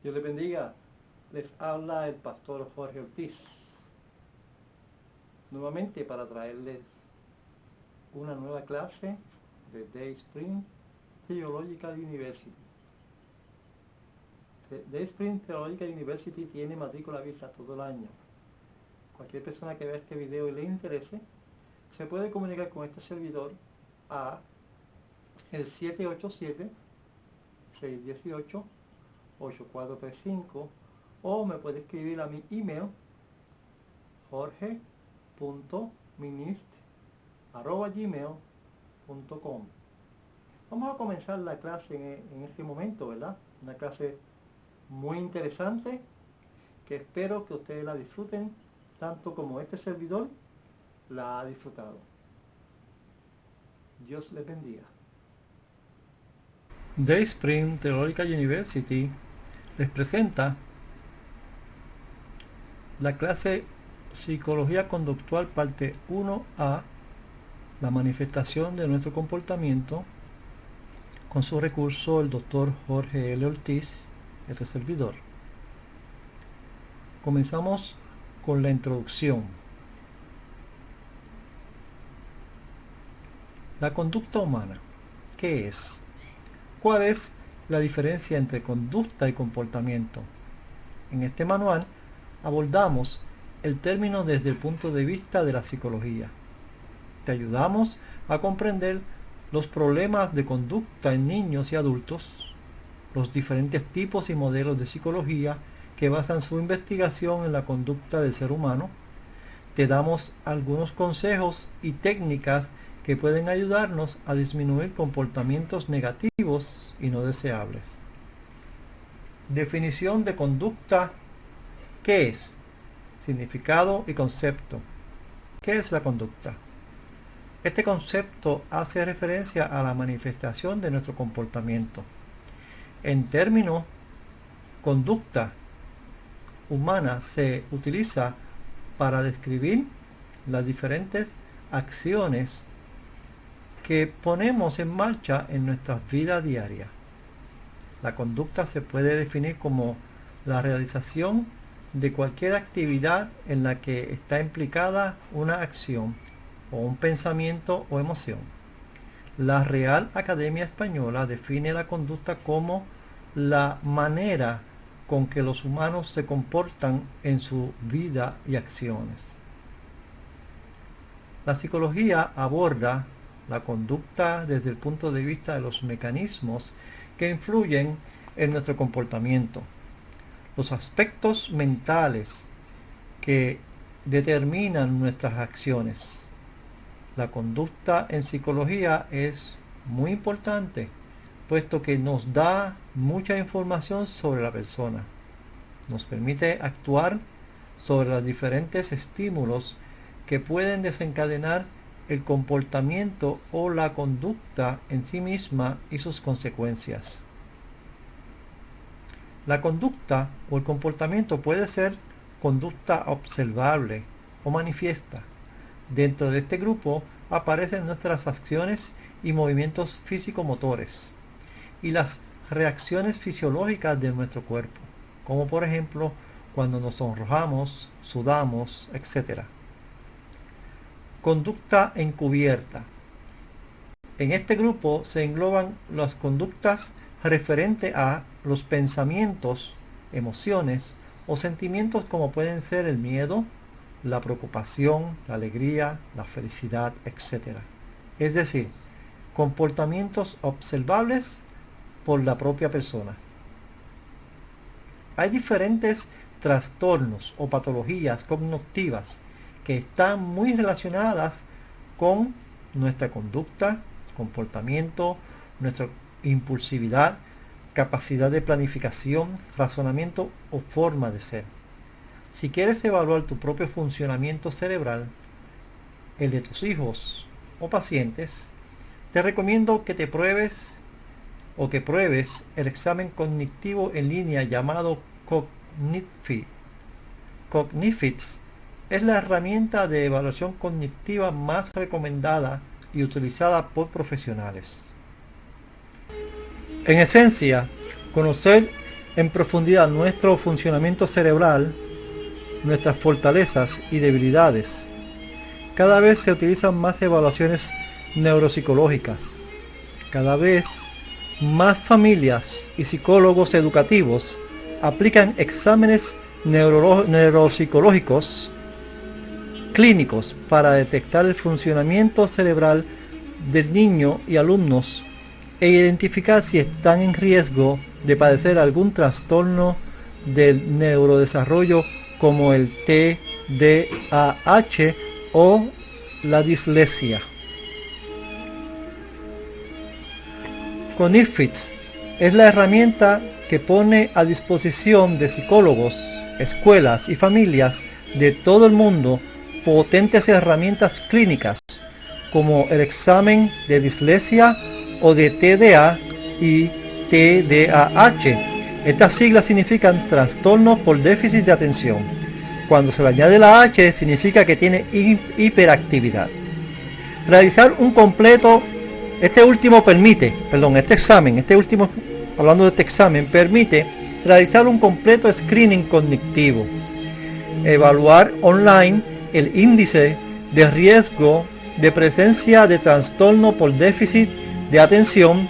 Dios les bendiga. Les habla el pastor Jorge Ortiz. Nuevamente para traerles una nueva clase de Dayspring Theological University. Dayspring Theological University tiene matrícula abierta todo el año. Cualquier persona que vea este video y le interese, se puede comunicar con este servidor a el 787-618-8435 o me puede escribir a mi email jorge.minist@gmail.com. Vamos a comenzar la clase en este momento, ¿verdad? Una clase muy interesante que espero que ustedes la disfruten tanto como este servidor la ha disfrutado. Dios les bendiga. Dayspring Theological University les presenta la clase Psicología Conductual parte 1A, la manifestación de nuestro comportamiento, con su recurso el Dr. Jorge L. Ortiz, este servidor. Comenzamos con la introducción. La conducta humana, ¿qué es? ¿Cuál es la diferencia entre conducta y comportamiento? En este manual abordamos el término desde el punto de vista de la psicología. Te ayudamos a comprender los problemas de conducta en niños y adultos, los diferentes tipos y modelos de psicología que basan su investigación en la conducta del ser humano. Te damos algunos consejos y técnicas que pueden ayudarnos a disminuir comportamientos negativos y no deseables. Definición de conducta. ¿Qué es? Significado y concepto. ¿Qué es la conducta? Este concepto hace referencia a la manifestación de nuestro comportamiento. En términos, conducta humana se utiliza para describir las diferentes acciones que ponemos en marcha en nuestra vida diaria. La conducta se puede definir como la realización de cualquier actividad en la que está implicada una acción o un pensamiento o emoción. La Real Academia Española define la conducta como la manera con que los humanos se comportan en su vida y acciones. La psicología aborda la conducta desde el punto de vista de los mecanismos que influyen en nuestro comportamiento, los aspectos mentales que determinan nuestras acciones. La conducta en psicología es muy importante, puesto que nos da mucha información sobre la persona. Nos permite actuar sobre los diferentes estímulos que pueden desencadenar el comportamiento o la conducta en sí misma y sus consecuencias. La conducta o el comportamiento puede ser conducta observable o manifiesta. Dentro de este grupo aparecen nuestras acciones y movimientos físico-motores y las reacciones fisiológicas de nuestro cuerpo, como por ejemplo cuando nos sonrojamos, sudamos, etc. Conducta encubierta. En este grupo se engloban las conductas referentes a los pensamientos, emociones o sentimientos como pueden ser el miedo, la preocupación, la alegría, la felicidad, etc. Es decir, comportamientos observables por la propia persona. Hay diferentes trastornos o patologías cognitivas que están muy relacionadas con nuestra conducta, comportamiento, nuestra impulsividad, capacidad de planificación, razonamiento o forma de ser. Si quieres evaluar tu propio funcionamiento cerebral, el de tus hijos o pacientes, te recomiendo que te pruebes el examen cognitivo en línea llamado Cognifit. Cognifit es la herramienta de evaluación cognitiva más recomendada y utilizada por profesionales. En esencia, conocer en profundidad nuestro funcionamiento cerebral, nuestras fortalezas y debilidades. Cada vez se utilizan más evaluaciones neuropsicológicas. Cada vez más familias y psicólogos educativos aplican exámenes neuropsicológicos clínicos para detectar el funcionamiento cerebral del niño y alumnos e identificar si están en riesgo de padecer algún trastorno del neurodesarrollo como el TDAH o la dislexia. Connifeeds es la herramienta que pone a disposición de psicólogos, escuelas y familias de todo el mundo potentes herramientas clínicas como el examen de dislexia o de TDA y TDAH. Estas siglas significan trastorno por déficit de atención. Cuando se le añade la H significa que tiene hiperactividad. Realizar un completo, hablando de este examen, permite realizar un completo screening cognitivo, evaluar online el índice de riesgo de presencia de trastorno por déficit de atención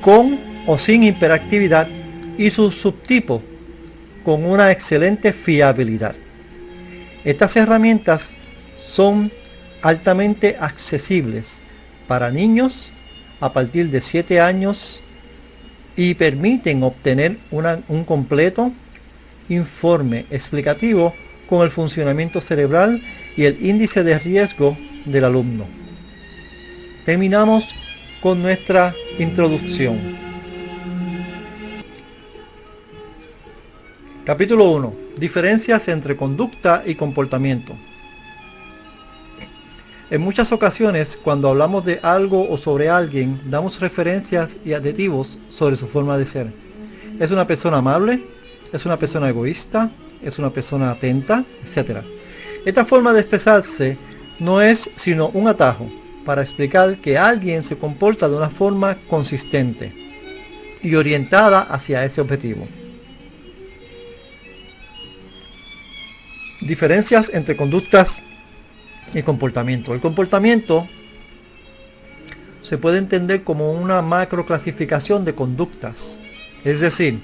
con o sin hiperactividad y sus subtipos con una excelente fiabilidad. Estas herramientas son altamente accesibles para niños a partir de 7 años y permiten obtener un completo informe explicativo con el funcionamiento cerebral y el índice de riesgo del alumno. Terminamos con nuestra introducción. Capítulo 1. Diferencias entre conducta y comportamiento. En muchas ocasiones, cuando hablamos de algo o sobre alguien, damos referencias y adjetivos sobre su forma de ser. ¿Es una persona amable? ¿Es una persona egoísta? ¿Es una persona atenta? Etcétera. Esta forma de expresarse no es sino un atajo para explicar que alguien se comporta de una forma consistente y orientada hacia ese objetivo. Diferencias entre conductas y comportamiento. El comportamiento se puede entender como una macroclasificación de conductas, es decir,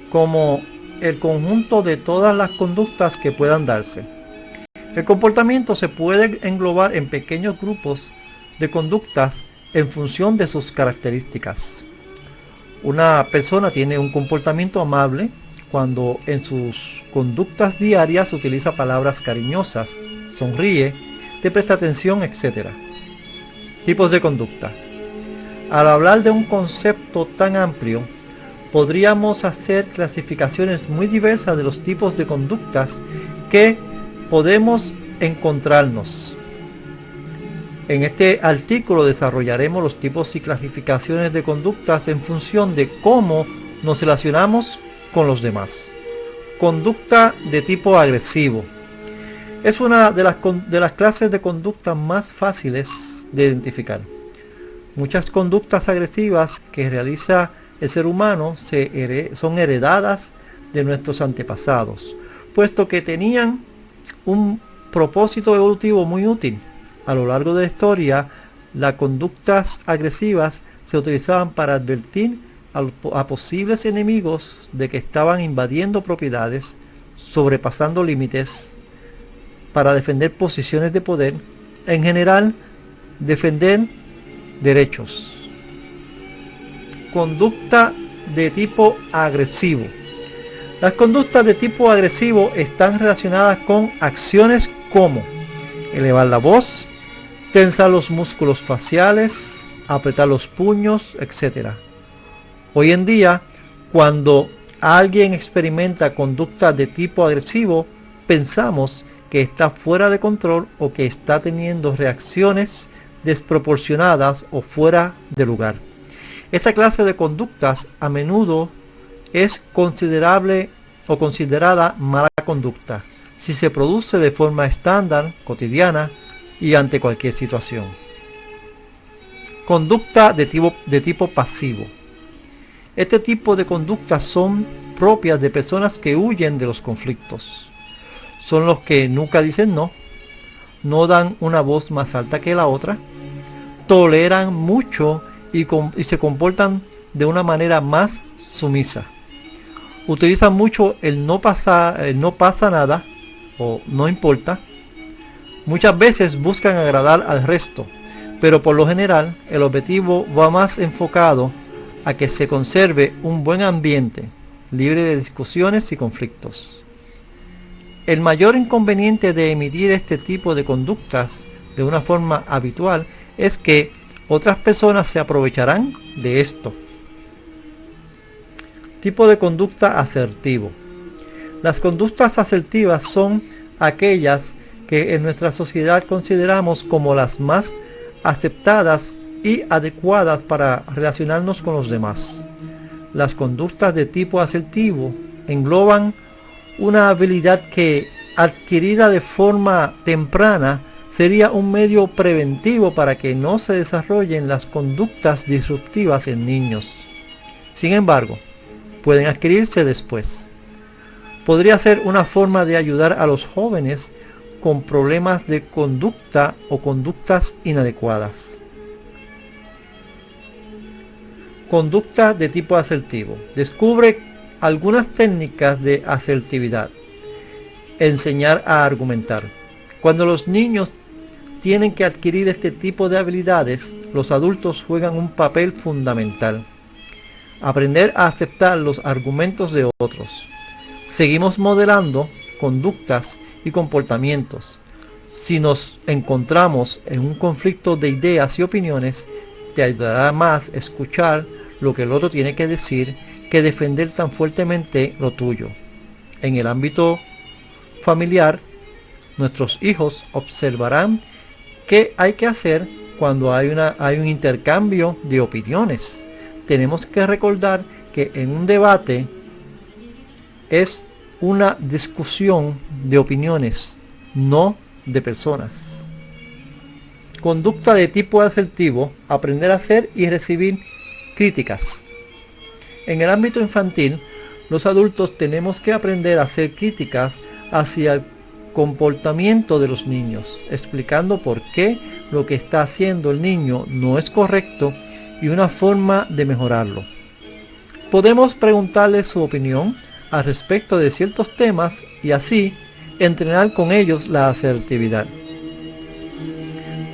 como el conjunto de todas las conductas que puedan darse. El comportamiento se puede englobar en pequeños grupos de conductas en función de sus características. Una persona tiene un comportamiento amable cuando en sus conductas diarias utiliza palabras cariñosas, sonríe, te presta atención, etc. Tipos de conducta. Al hablar de un concepto tan amplio, podríamos hacer clasificaciones muy diversas de los tipos de conductas que podemos encontrarnos. En este artículo desarrollaremos los tipos y clasificaciones de conductas en función de cómo nos relacionamos con los demás. Conducta de tipo agresivo. Es una de las clases de conducta más fáciles de identificar. Muchas conductas agresivas que realiza el ser humano son heredadas de nuestros antepasados, puesto que tenían un propósito evolutivo muy útil. A lo largo de la historia, las conductas agresivas se utilizaban para advertir a posibles enemigos de que estaban invadiendo propiedades, sobrepasando límites, para defender posiciones de poder, en general, defender derechos. Conducta de tipo agresivo. Las conductas de tipo agresivo están relacionadas con acciones como elevar la voz, tensar los músculos faciales, apretar los puños, etc. Hoy en día, cuando alguien experimenta conducta de tipo agresivo, pensamos que está fuera de control o que está teniendo reacciones desproporcionadas o fuera de lugar. Esta clase de conductas a menudo es considerable o considerada mala conducta si se produce de forma estándar, cotidiana y ante cualquier situación. Conducta de tipo pasivo. Este tipo de conductas son propias de personas que huyen de los conflictos. Son los que nunca dicen no, no dan una voz más alta que la otra, toleran mucho y se comportan de una manera más sumisa. Utilizan mucho el no pasa nada o no importa. Muchas veces buscan agradar al resto, pero por lo general el objetivo va más enfocado a que se conserve un buen ambiente, libre de discusiones y conflictos. El mayor inconveniente de emitir este tipo de conductas de una forma habitual es que otras personas se aprovecharán de esto. Tipo de conducta asertivo. Las conductas asertivas son aquellas que en nuestra sociedad consideramos como las más aceptadas y adecuadas para relacionarnos con los demás. Las conductas de tipo asertivo engloban una habilidad que, adquirida de forma temprana, sería un medio preventivo para que no se desarrollen las conductas disruptivas en niños. Sin embargo, pueden adquirirse después. Podría ser una forma de ayudar a los jóvenes con problemas de conducta o conductas inadecuadas. Conducta de tipo asertivo. Descubre algunas técnicas de asertividad. Enseñar a argumentar. Cuando los niños tienen que adquirir este tipo de habilidades, los adultos juegan un papel fundamental. Aprender a aceptar los argumentos de otros. Seguimos modelando conductas y comportamientos. Si nos encontramos en un conflicto de ideas y opiniones, te ayudará más escuchar lo que el otro tiene que decir que defender tan fuertemente lo tuyo. En el ámbito familiar, nuestros hijos observarán qué hay que hacer cuando hay un intercambio de opiniones. Tenemos que recordar que en un debate es una discusión de opiniones, no de personas. Conducta de tipo asertivo. Aprender a hacer y recibir críticas. En el ámbito infantil, los adultos tenemos que aprender a hacer críticas hacia el comportamiento de los niños, explicando por qué lo que está haciendo el niño no es correcto y una forma de mejorarlo. Podemos preguntarles su opinión al respecto de ciertos temas y así entrenar con ellos la asertividad.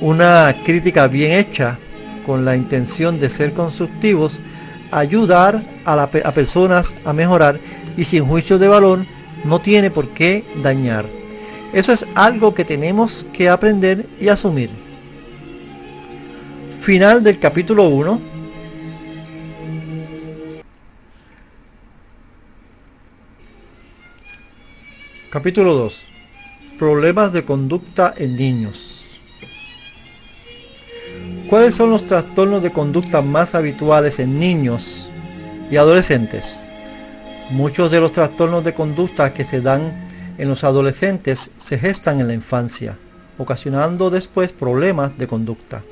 Una crítica bien hecha con la intención de ser constructivos, ayudar a personas a mejorar y sin juicio de valor no tiene por qué dañar. Eso es algo que tenemos que aprender y asumir. Final del capítulo 1. Capítulo 2. Problemas de conducta en niños. ¿Cuáles son los trastornos de conducta más habituales en niños y adolescentes? Muchos de los trastornos de conducta que se dan en los adolescentes se gestan en la infancia, ocasionando después problemas de conducta.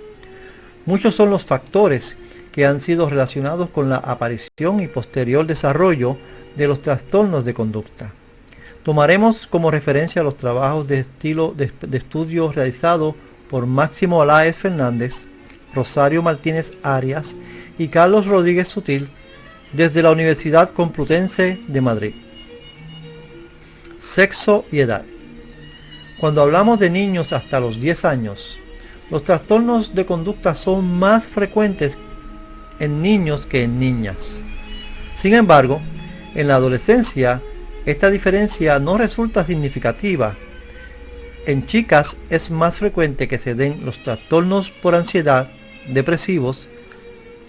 Muchos son los factores que han sido relacionados con la aparición y posterior desarrollo de los trastornos de conducta. Tomaremos como referencia los trabajos de estudio realizados por Máximo Aláez Fernández, Rosario Martínez Arias y Carlos Rodríguez Sutil desde la Universidad Complutense de Madrid. Sexo y edad. Cuando hablamos de niños hasta los 10 años, los trastornos de conducta son más frecuentes en niños que en niñas. Sin embargo, en la adolescencia, esta diferencia no resulta significativa. En chicas es más frecuente que se den los trastornos por ansiedad, depresivos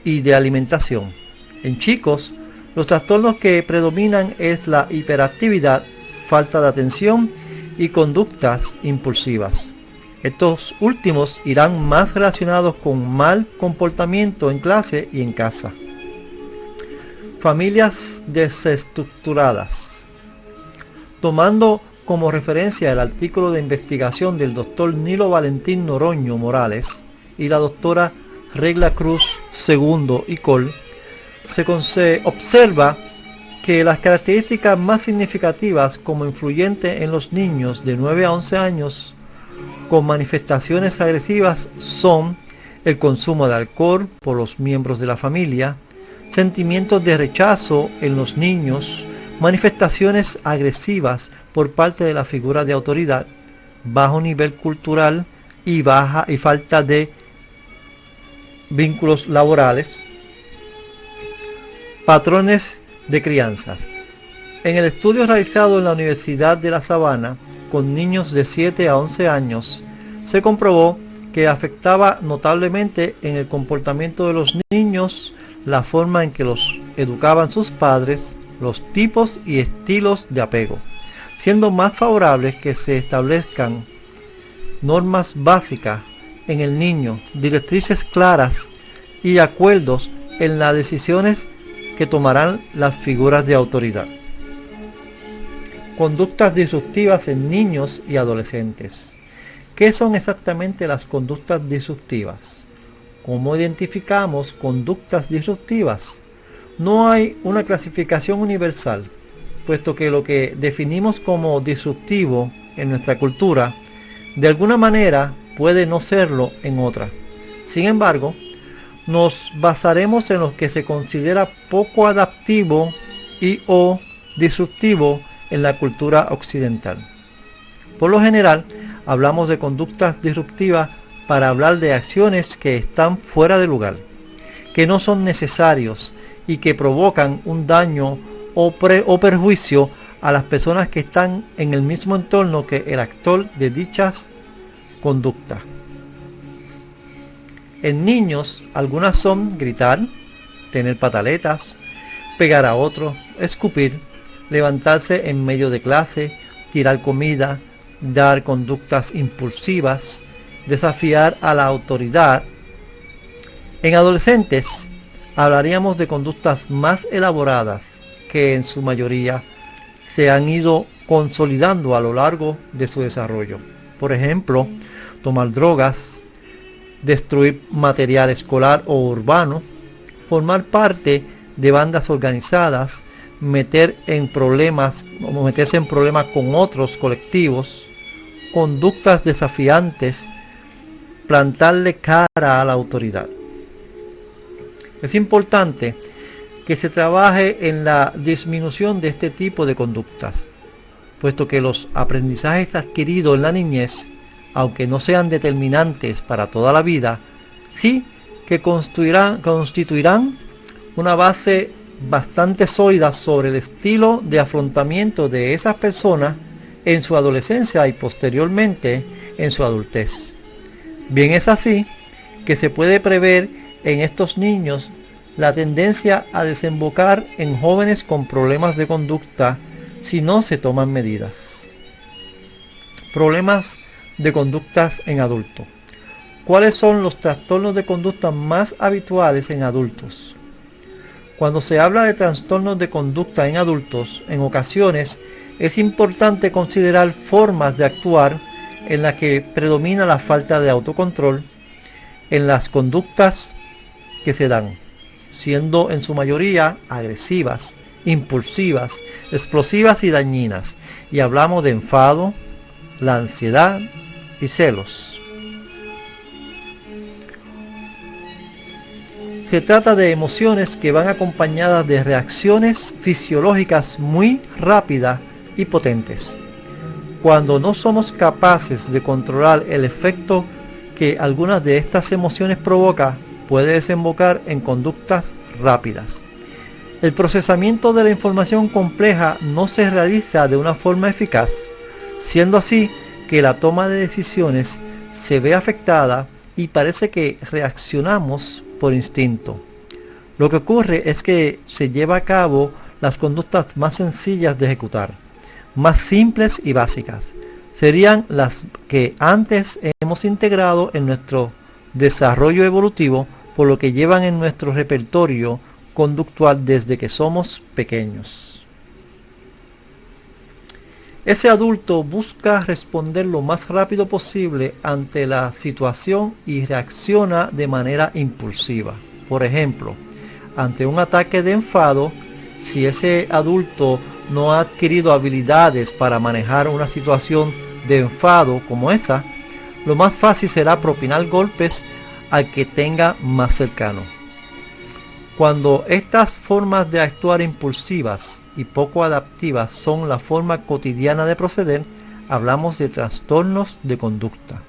y de alimentación. En chicos, los trastornos que predominan es la hiperactividad, falta de atención y conductas impulsivas. Estos últimos irán más relacionados con mal comportamiento en clase y en casa. Familias desestructuradas. Tomando como referencia el artículo de investigación del doctor Nilo Valentín Noroño Morales y la doctora Regla Cruz II y Col, se observa que las características más significativas como influyentes en los niños de 9 a 11 años con manifestaciones agresivas son el consumo de alcohol por los miembros de la familia, sentimientos de rechazo en los niños, manifestaciones agresivas por parte de la figura de autoridad, bajo nivel cultural y falta de vínculos laborales, patrones de crianzas. En el estudio realizado en la Universidad de La Sabana con niños de 7 a 11 años, se comprobó que afectaba notablemente en el comportamiento de los niños la forma en que los educaban sus padres, los tipos y estilos de apego, siendo más favorables que se establezcan normas básicas en el niño, directrices claras y acuerdos en las decisiones que tomarán las figuras de autoridad. Conductas disruptivas en niños y adolescentes. ¿Qué son exactamente las conductas disruptivas? ¿Cómo identificamos conductas disruptivas? No hay una clasificación universal, puesto que lo que definimos como disruptivo en nuestra cultura, de alguna manera puede no serlo en otra. Sin embargo, nos basaremos en lo que se considera poco adaptivo y o disruptivo en la cultura occidental. Por lo general, hablamos de conductas disruptivas para hablar de acciones que están fuera de lugar, que no son necesarios y que provocan un daño o perjuicio a las personas que están en el mismo entorno que el actor de dichas conductas. En niños, algunas son gritar, tener pataletas, pegar a otro, escupir, levantarse en medio de clase, tirar comida, dar conductas impulsivas, desafiar a la autoridad. En adolescentes, hablaríamos de conductas más elaboradas que en su mayoría se han ido consolidando a lo largo de su desarrollo. Por ejemplo, tomar drogas, destruir material escolar o urbano, formar parte de bandas organizadas, meterse en problemas con otros colectivos, conductas desafiantes, plantarle cara a la autoridad. Es importante que se trabaje en la disminución de este tipo de conductas, puesto que los aprendizajes adquiridos en la niñez, aunque no sean determinantes para toda la vida, sí que constituirán una base bastante sólida sobre el estilo de afrontamiento de esas personas en su adolescencia y posteriormente en su adultez. Bien es así que se puede prever en estos niños la tendencia a desembocar en jóvenes con problemas de conducta si no se toman medidas. Problemas de conductas en adultos. ¿Cuáles son los trastornos de conducta más habituales en adultos? Cuando se habla de trastornos de conducta en adultos, en ocasiones es importante considerar formas de actuar en las que predomina la falta de autocontrol en las conductas que se dan, siendo en su mayoría agresivas, impulsivas, explosivas y dañinas, y hablamos de enfado, la ansiedad y celos. Se trata de emociones que van acompañadas de reacciones fisiológicas muy rápidas y potentes. Cuando no somos capaces de controlar el efecto que algunas de estas emociones provoca, puede desembocar en conductas rápidas. El procesamiento de la información compleja no se realiza de una forma eficaz, siendo así que la toma de decisiones se ve afectada y parece que reaccionamos por instinto. Lo que ocurre es que se lleva a cabo las conductas más sencillas de ejecutar, más simples y básicas. Serían las que antes hemos integrado en nuestro desarrollo evolutivo, por lo que llevan en nuestro repertorio conductual desde que somos pequeños. Ese adulto busca responder lo más rápido posible ante la situación y reacciona de manera impulsiva. Por ejemplo, ante un ataque de enfado, si ese adulto no ha adquirido habilidades para manejar una situación de enfado como esa, lo más fácil será propinar golpes al que tenga más cercano. Cuando estas formas de actuar impulsivas y poco adaptivas son la forma cotidiana de proceder, hablamos de trastornos de conducta.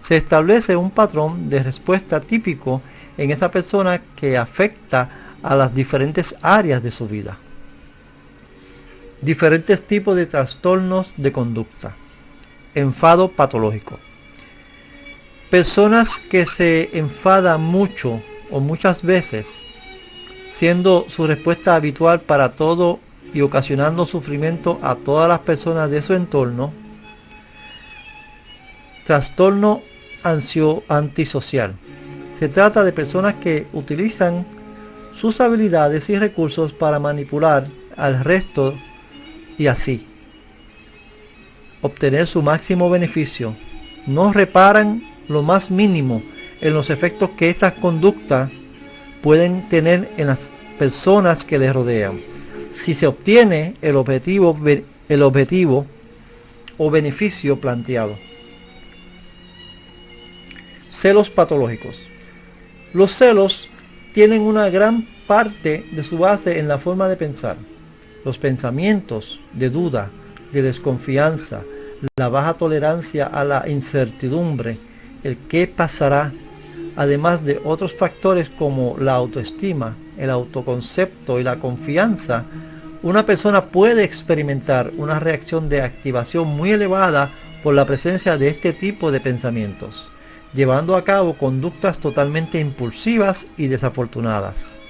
Se establece un patrón de respuesta típico en esa persona que afecta a las diferentes áreas de su vida. Diferentes tipos de trastornos de conducta. Enfado patológico. Personas que se enfadan mucho o muchas veces, siendo su respuesta habitual para todo y ocasionando sufrimiento a todas las personas de su entorno. Trastorno antisocial. Se trata de personas que utilizan sus habilidades y recursos para manipular al resto y así obtener su máximo beneficio. No reparan lo más mínimo en los efectos que estas conductas pueden tener en las personas que les rodean. Si se obtiene el objetivo o beneficio planteado. Celos patológicos. Los celos tienen una gran parte de su base en la forma de pensar. Los pensamientos de duda, de desconfianza, la baja tolerancia a la incertidumbre, el qué pasará, además de otros factores como la autoestima, el autoconcepto y la confianza, una persona puede experimentar una reacción de activación muy elevada por la presencia de este tipo de pensamientos, llevando a cabo conductas totalmente impulsivas y desafortunadas.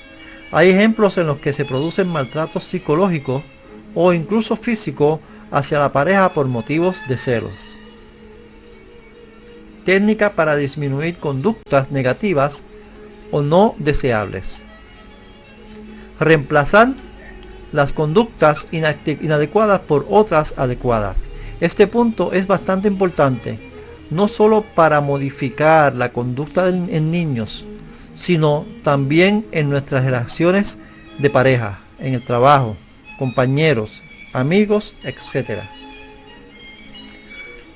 Hay ejemplos en los que se producen maltratos psicológicos o incluso físicos hacia la pareja por motivos de celos. Técnica para disminuir conductas negativas o no deseables. Reemplazar las conductas inadecuadas por otras adecuadas. Este punto es bastante importante, no solo para modificar la conducta en niños, sino también en nuestras relaciones de pareja, en el trabajo, compañeros, amigos, etc.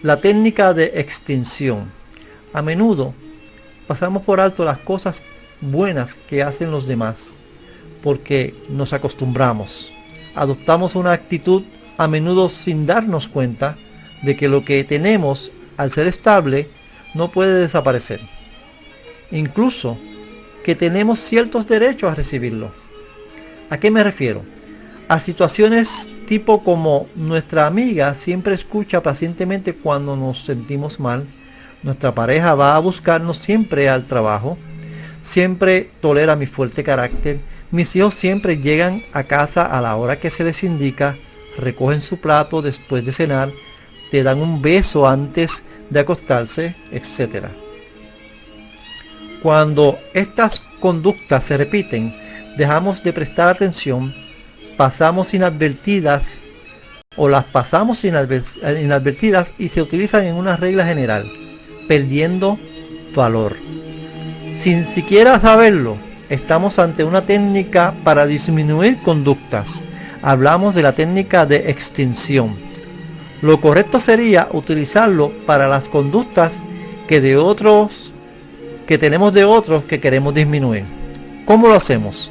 La técnica de extinción. A menudo pasamos por alto las cosas buenas que hacen los demás, porque nos acostumbramos. Adoptamos una actitud a menudo sin darnos cuenta de que lo que tenemos, al ser estable, no puede desaparecer. Incluso que tenemos ciertos derechos a recibirlo. ¿A qué me refiero? A situaciones tipo como nuestra amiga siempre escucha pacientemente cuando nos sentimos mal, nuestra pareja va a buscarnos siempre al trabajo, siempre tolera mi fuerte carácter, mis hijos siempre llegan a casa a la hora que se les indica, recogen su plato después de cenar, te dan un beso antes de acostarse, etc. Cuando estas conductas se repiten, dejamos de prestar atención, pasamos inadvertidas o las pasamos inadvertidas y se utilizan en una regla general, perdiendo valor. Sin siquiera saberlo, estamos ante una técnica para disminuir conductas. Hablamos de la técnica de extinción. Lo correcto sería utilizarlo para las conductas que tenemos de otros que queremos disminuir. ¿Cómo lo hacemos?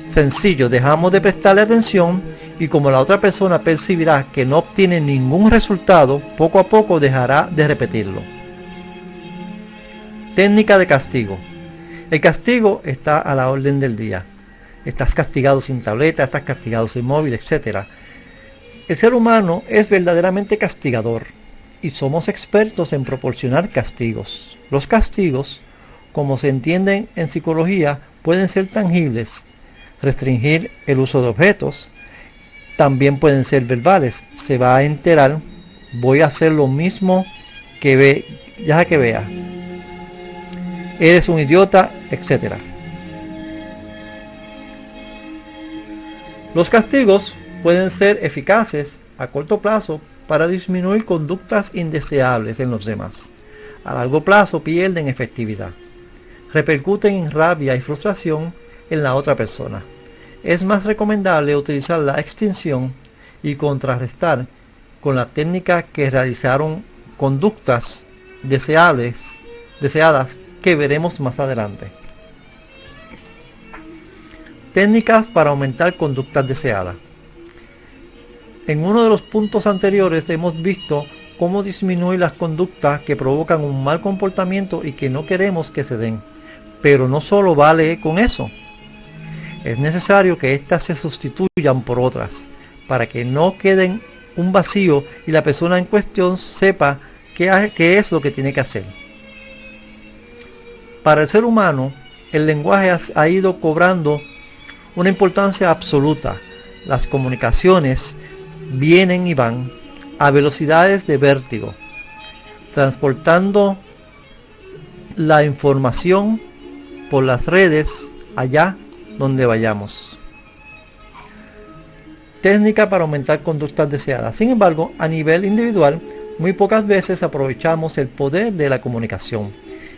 Sencillo, dejamos de prestarle atención y como la otra persona percibirá que no obtiene ningún resultado, poco a poco dejará de repetirlo. Técnica de castigo. El castigo está a la orden del día. Estás castigado sin tableta, estás castigado sin móvil, etc. El ser humano es verdaderamente castigador y somos expertos en proporcionar castigos. Los castigos, como se entienden en psicología, pueden ser tangibles, restringir el uso de objetos, también pueden ser verbales. Se va a enterar, voy a hacer lo mismo que vea. Eres un idiota, etc. Los castigos pueden ser eficaces a corto plazo para disminuir conductas indeseables en los demás. A largo plazo pierden efectividad. Repercuten en rabia y frustración, en la otra persona. Es más recomendable utilizar la extinción y contrarrestar con la técnica que realizaron conductas deseadas que veremos más adelante. Técnicas para aumentar conductas deseadas. En uno de los puntos anteriores hemos visto cómo disminuir las conductas que provocan un mal comportamiento y que no queremos que se den. Pero no solo vale con eso. Es necesario que éstas se sustituyan por otras, para que no queden un vacío y la persona en cuestión sepa qué es lo que tiene que hacer. Para el ser humano, el lenguaje ha ido cobrando una importancia absoluta. Las comunicaciones vienen y van a velocidades de vértigo, transportando la información por las redes allá donde vayamos. Técnica para aumentar conductas deseadas. Sin embargo, a nivel individual, muy pocas veces aprovechamos el poder de la comunicación.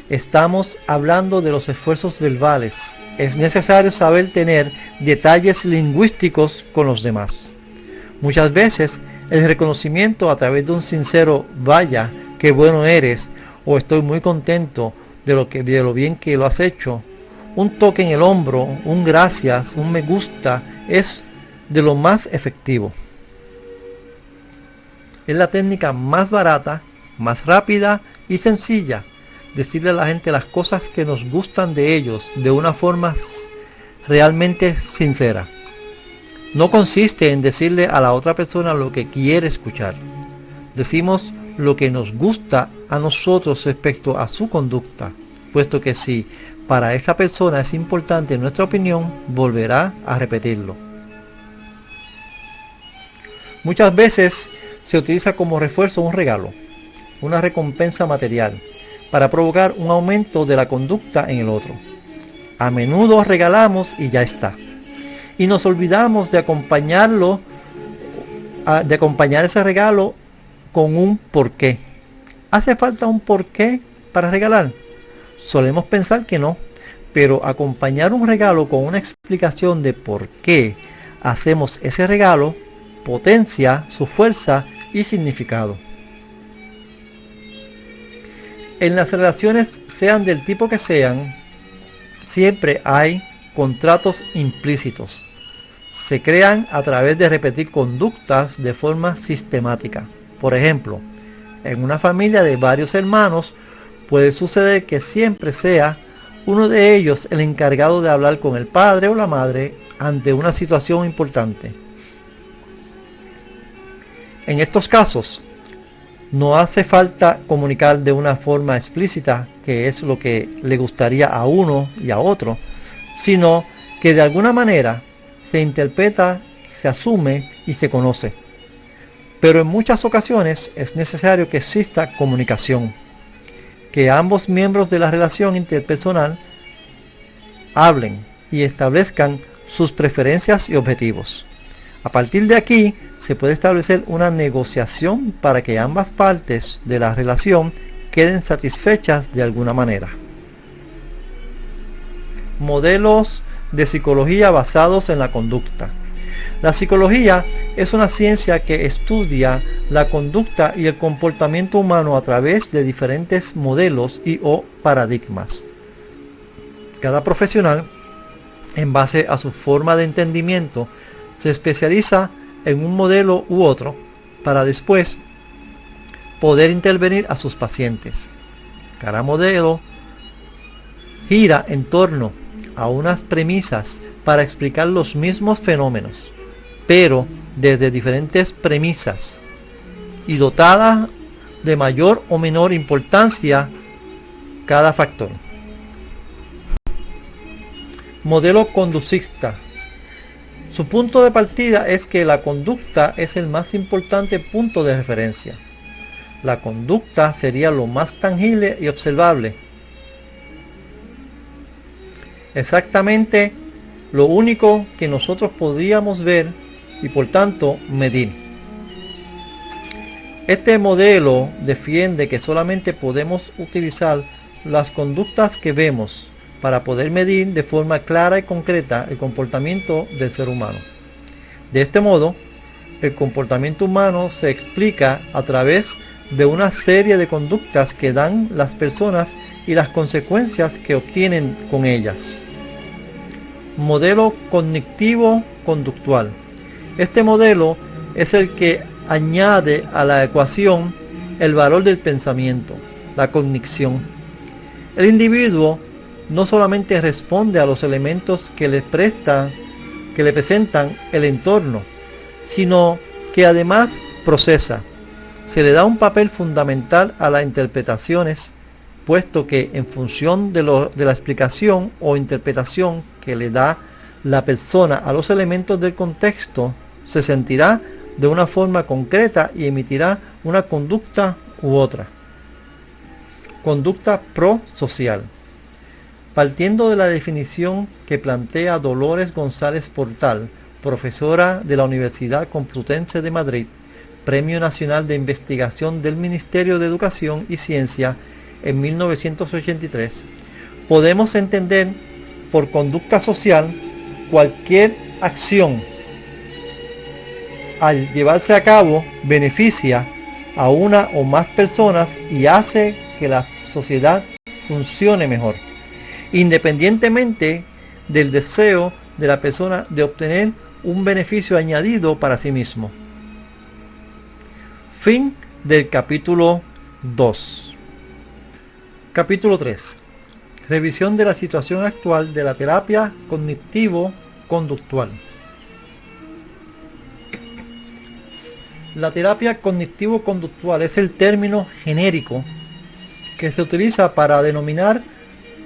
Estamos hablando de los esfuerzos verbales. Es necesario saber tener detalles lingüísticos con los demás. Muchas veces, el reconocimiento a través de un sincero "vaya, qué bueno eres" o "estoy muy contento de lo bien que lo has hecho", un toque en el hombro, un gracias, un me gusta, es de lo más efectivo. Es la técnica más barata, más rápida y sencilla. Decirle a la gente las cosas que nos gustan de ellos de una forma realmente sincera. No consiste en decirle a la otra persona lo que quiere escuchar. Decimos lo que nos gusta a nosotros respecto a su conducta, puesto que si para esa persona es importante nuestra opinión, volverá a repetirlo. Muchas veces se utiliza como refuerzo un regalo, una recompensa material, para provocar un aumento de la conducta en el otro. A menudo regalamos y ya está. Y nos olvidamos de acompañar ese regalo con un porqué. ¿Hace falta un porqué para regalar? Solemos pensar que no, pero acompañar un regalo con una explicación de por qué hacemos ese regalo potencia su fuerza y significado. En las relaciones, sean del tipo que sean, siempre hay contratos implícitos. Se crean a través de repetir conductas de forma sistemática. Por ejemplo, en una familia de varios hermanos, puede suceder que siempre sea uno de ellos el encargado de hablar con el padre o la madre ante una situación importante. En estos casos, no hace falta comunicar de una forma explícita qué es lo que le gustaría a uno y a otro, sino que de alguna manera se interpreta, se asume y se conoce. Pero en muchas ocasiones es necesario que exista comunicación, que ambos miembros de la relación interpersonal hablen y establezcan sus preferencias y objetivos. A partir de aquí se puede establecer una negociación para que ambas partes de la relación queden satisfechas de alguna manera. Modelos de psicología basados en la conducta. La psicología es una ciencia que estudia la conducta y el comportamiento humano a través de diferentes modelos o paradigmas. Cada profesional, en base a su forma de entendimiento, se especializa en un modelo u otro para después poder intervenir a sus pacientes. Cada modelo gira en torno a unas premisas para explicar los mismos fenómenos, pero desde diferentes premisas y dotada de mayor o menor importancia cada factor. Modelo conductista. Su punto de partida es que la conducta es el más importante punto de referencia. La conducta sería lo más tangible y observable. Exactamente lo único que nosotros podríamos ver y por tanto medir. Este modelo defiende que solamente podemos utilizar las conductas que vemos para poder medir de forma clara y concreta el comportamiento del ser humano. De este modo, el comportamiento humano se explica a través de una serie de conductas que dan las personas y las consecuencias que obtienen con ellas. Modelo cognitivo-conductual. Este modelo es el que añade a la ecuación el valor del pensamiento, la cognición. El individuo no solamente responde a los elementos que le presentan el entorno, sino que además procesa. Se le da un papel fundamental a las interpretaciones, puesto que en función de la explicación o interpretación que le da la persona a los elementos del contexto, se sentirá de una forma concreta y emitirá una conducta u otra. Conducta prosocial. Partiendo de la definición que plantea Dolores González Portal, profesora de la Universidad Complutense de Madrid, Premio Nacional de Investigación del Ministerio de Educación y Ciencia en 1983, podemos entender por conducta social cualquier acción al llevarse a cabo beneficia a una o más personas y hace que la sociedad funcione mejor, independientemente del deseo de la persona de obtener un beneficio añadido para sí mismo. Fin del capítulo 2. Capítulo 3. Revisión de la situación actual de la terapia cognitivo-conductual. La terapia cognitivo-conductual es el término genérico que se utiliza para denominar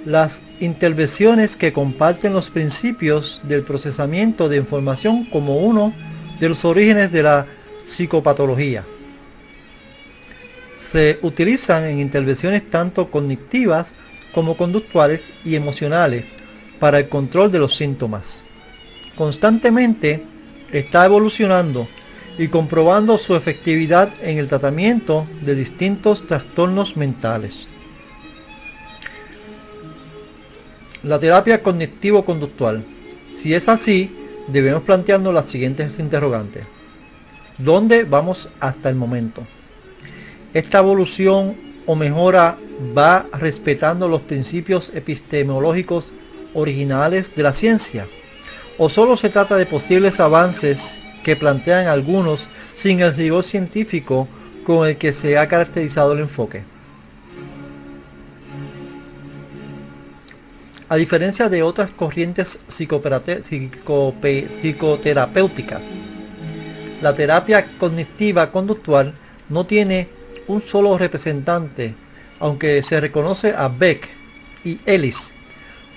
las intervenciones que comparten los principios del procesamiento de información como uno de los orígenes de la psicopatología. Se utilizan en intervenciones tanto cognitivas como conductuales y emocionales para el control de los síntomas. Constantemente está evolucionando y comprobando su efectividad en el tratamiento de distintos trastornos mentales. La terapia cognitivo-conductual. Si es así, debemos plantearnos las siguientes interrogantes. ¿Dónde vamos hasta el momento? ¿Esta evolución o mejora va respetando los principios epistemológicos originales de la ciencia? ¿O solo se trata de posibles avances que plantean algunos sin el rigor científico con el que se ha caracterizado el enfoque? A diferencia de otras corrientes psicoterapéuticas, la terapia cognitiva conductual no tiene un solo representante, aunque se reconoce a Beck y Ellis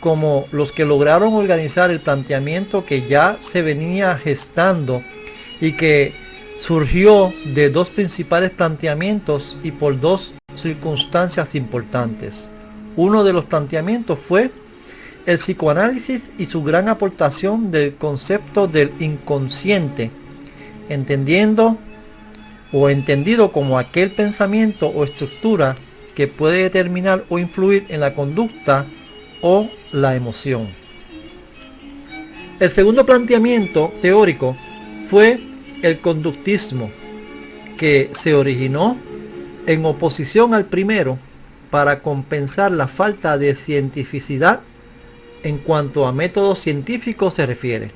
como los que lograron organizar el planteamiento que ya se venía gestando y que surgió de dos principales planteamientos y por dos circunstancias importantes. Uno de los planteamientos fue el psicoanálisis y su gran aportación del concepto del inconsciente, entendido como aquel pensamiento o estructura que puede determinar o influir en la conducta o la emoción. El segundo planteamiento teórico fue el conductismo, que se originó en oposición al primero para compensar la falta de cientificidad en cuanto a método científico se refiere.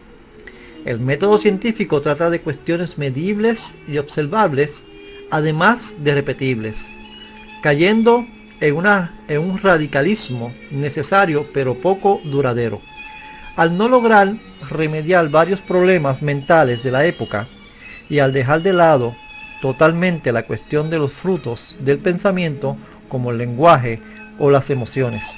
El método científico trata de cuestiones medibles y observables, además de repetibles, cayendo en un radicalismo necesario pero poco duradero. Al no lograr remediar varios problemas mentales de la época y al dejar de lado totalmente la cuestión de los frutos del pensamiento como el lenguaje o las emociones.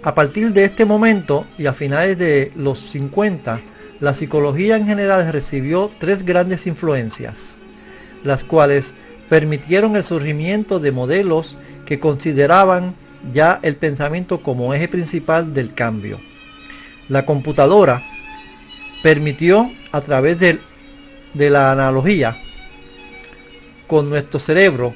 A partir de este momento y a finales de los 50, la psicología en general recibió tres grandes influencias, las cuales permitieron el surgimiento de modelos que consideraban ya el pensamiento como eje principal del cambio. La computadora permitió, a través de la analogía con nuestro cerebro,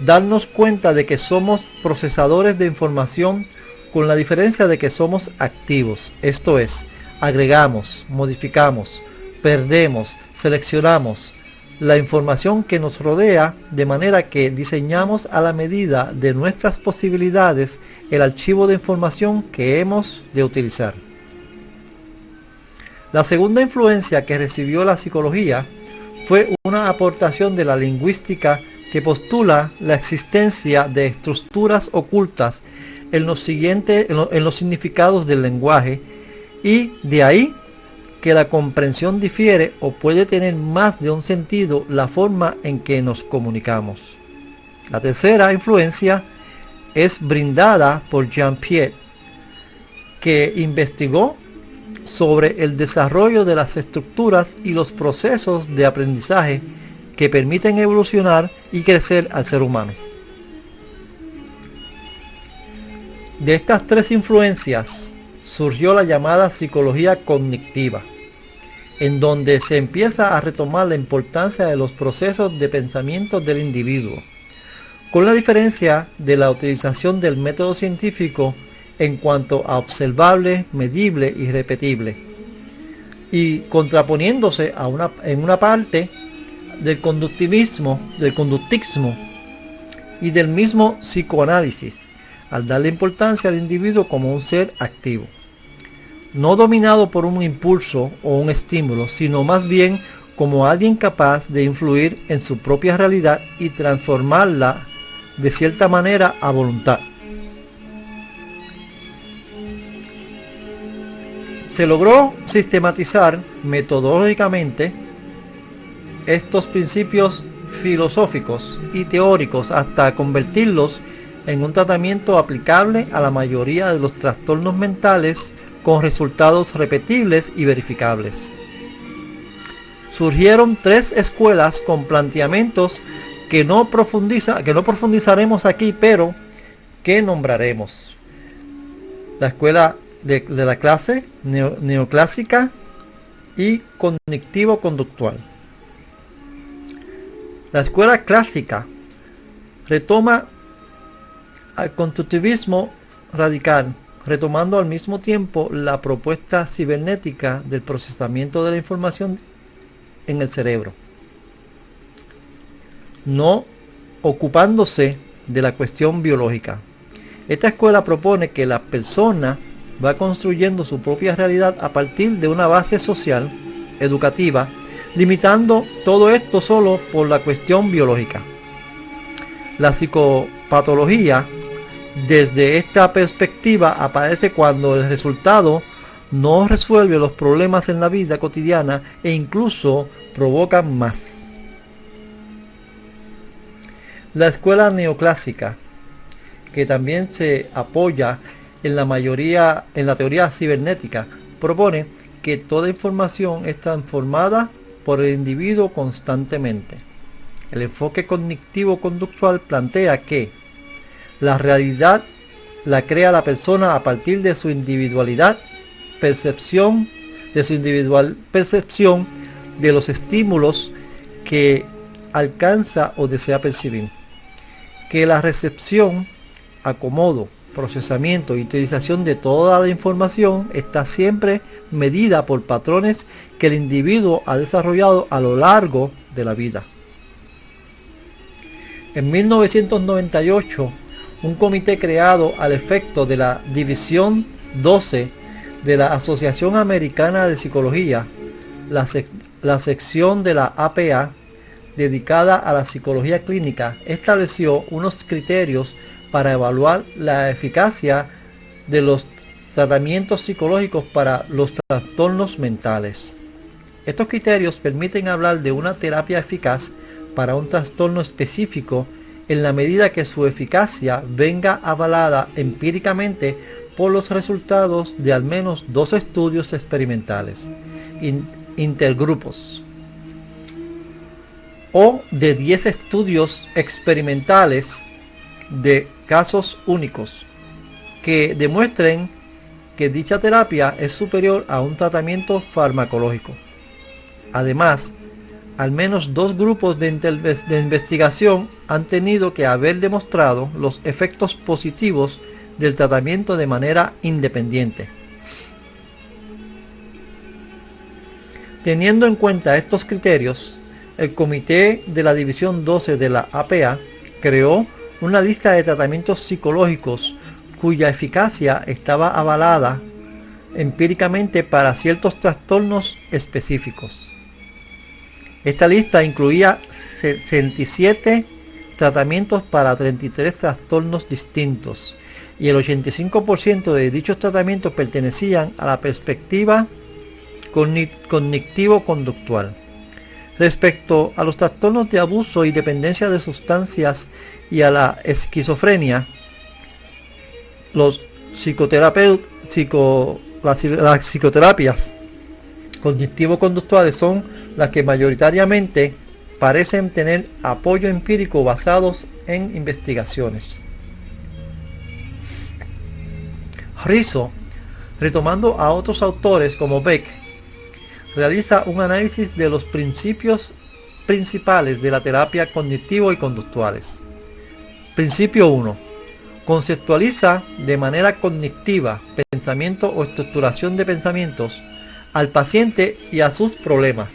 darnos cuenta de que somos procesadores de información, con la diferencia de que somos activos, esto es, agregamos, modificamos, perdemos, seleccionamos la información que nos rodea, de manera que diseñamos a la medida de nuestras posibilidades el archivo de información que hemos de utilizar. La segunda influencia que recibió la psicología fue una aportación de la lingüística que postula la existencia de estructuras ocultas en los significados del lenguaje, y de ahí que la comprensión difiere o puede tener más de un sentido la forma en que nos comunicamos. La tercera influencia es brindada por Jean Piaget, que investigó sobre el desarrollo de las estructuras y los procesos de aprendizaje que permiten evolucionar y crecer al ser humano. De estas tres influencias surgió la llamada psicología cognitiva, en donde se empieza a retomar la importancia de los procesos de pensamiento del individuo, con la diferencia de la utilización del método científico en cuanto a observable, medible y repetible, y contraponiéndose en una parte del conductismo y del mismo psicoanálisis, al darle importancia al individuo como un ser activo, no dominado por un impulso o un estímulo, sino más bien como alguien capaz de influir en su propia realidad y transformarla de cierta manera a voluntad. Se logró sistematizar metodológicamente estos principios filosóficos y teóricos hasta convertirlos en un tratamiento aplicable a la mayoría de los trastornos mentales, con resultados repetibles y verificables. Surgieron tres escuelas con planteamientos que no profundizaremos aquí, pero que nombraremos. La escuela de la clase neoclásica y cognitivo-conductual. La escuela clásica retoma al constructivismo radical, retomando al mismo tiempo la propuesta cibernética del procesamiento de la información en el cerebro, no ocupándose de la cuestión biológica. Esta escuela propone que la persona va construyendo su propia realidad a partir de una base social, educativa, limitando todo esto solo por la cuestión biológica. La psicopatología, desde esta perspectiva, aparece cuando el resultado no resuelve los problemas en la vida cotidiana e incluso provoca más. La escuela neoclásica, que también se apoya en la teoría cibernética, propone que toda información es transformada por el individuo constantemente. El enfoque cognitivo-conductual plantea que la realidad la crea la persona a partir de su individual percepción de los estímulos que alcanza o desea percibir. Que la recepción, acomodo, procesamiento y utilización de toda la información está siempre medida por patrones que el individuo ha desarrollado a lo largo de la vida. En 1998, un comité creado al efecto de la División 12 de la Asociación Americana de Psicología, la sección de la APA dedicada a la psicología clínica, estableció unos criterios para evaluar la eficacia de los tratamientos psicológicos para los trastornos mentales. Estos criterios permiten hablar de una terapia eficaz para un trastorno específico en la medida que su eficacia venga avalada empíricamente por los resultados de al menos 2 estudios experimentales intergrupos o de 10 estudios experimentales de casos únicos que demuestren que dicha terapia es superior a un tratamiento farmacológico. Además, al menos 2 grupos de investigación han tenido que haber demostrado los efectos positivos del tratamiento de manera independiente. Teniendo en cuenta estos criterios, el comité de la División 12 de la APA creó una lista de tratamientos psicológicos cuya eficacia estaba avalada empíricamente para ciertos trastornos específicos. Esta lista incluía 67 tratamientos para 33 trastornos distintos y el 85% de dichos tratamientos pertenecían a la perspectiva cognitivo-conductual. Respecto a los trastornos de abuso y dependencia de sustancias y a la esquizofrenia, las psicoterapias cognitivo-conductuales son las que mayoritariamente parecen tener apoyo empírico basados en investigaciones. Rizzo, retomando a otros autores como Beck, realiza un análisis de los principios principales de la terapia cognitivo y conductuales. Principio 1. Conceptualiza de manera cognitiva, pensamiento o estructuración de pensamientos al paciente y a sus problemas.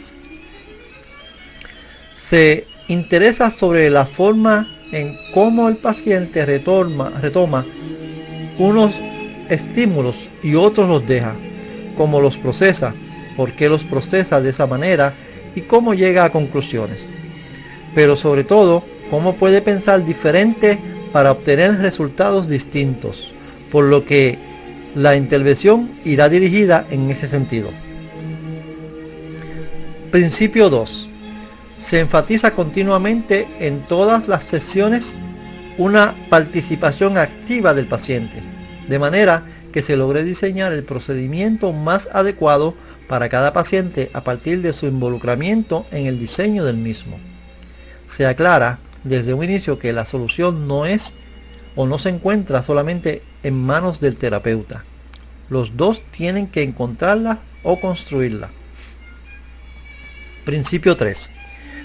Se interesa sobre la forma en cómo el paciente retoma unos estímulos y otros los deja, cómo los procesa, por qué los procesa de esa manera y cómo llega a conclusiones. Pero sobre todo, cómo puede pensar diferente para obtener resultados distintos, por lo que la intervención irá dirigida en ese sentido. Principio 2. Se enfatiza continuamente en todas las sesiones una participación activa del paciente, de manera que se logre diseñar el procedimiento más adecuado para cada paciente a partir de su involucramiento en el diseño del mismo. Se aclara desde un inicio que la solución no es o no se encuentra solamente en manos del terapeuta. Los dos tienen que encontrarla o construirla. Principio 3.